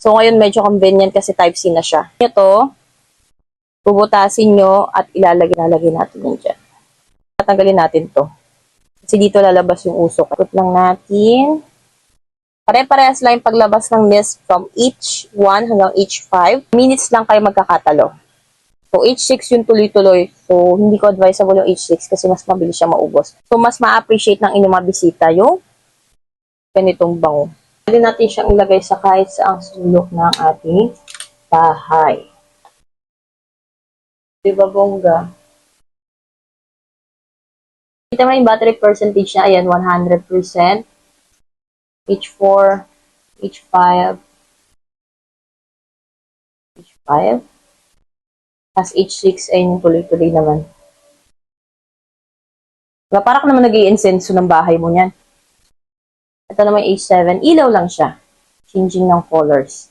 So, ngayon medyo convenient kasi type C na siya. Ito, bubutasin nyo at ilalagay natin yan dyan. Tatanggalin natin to. Kasi dito lalabas yung usok. Ikot lang natin. Pare-parehas lang yung paglabas ng mist from each 1 hanggang each 5. Minutes lang kayo magkakatalo. So, H6 yung tuloy-tuloy. So, hindi ko advisable yung H6 kasi mas mabilis siya maubos. So, mas ma-appreciate ng inyong mga bisita yung ganitong bango. Pwede natin siyang ilagay sa kahit saang sulok ng ating bahay. Diba, bongga? Kita mo yung battery percentage niya. Ayan, 100%. H4, H5, H5. Tapos H6 ay yung tuloy-tuloy naman. Diba, parang naman nag-i-insenso ng bahay mo niyan. Ito naman H7. Ilaw lang siya. Changing ng colors.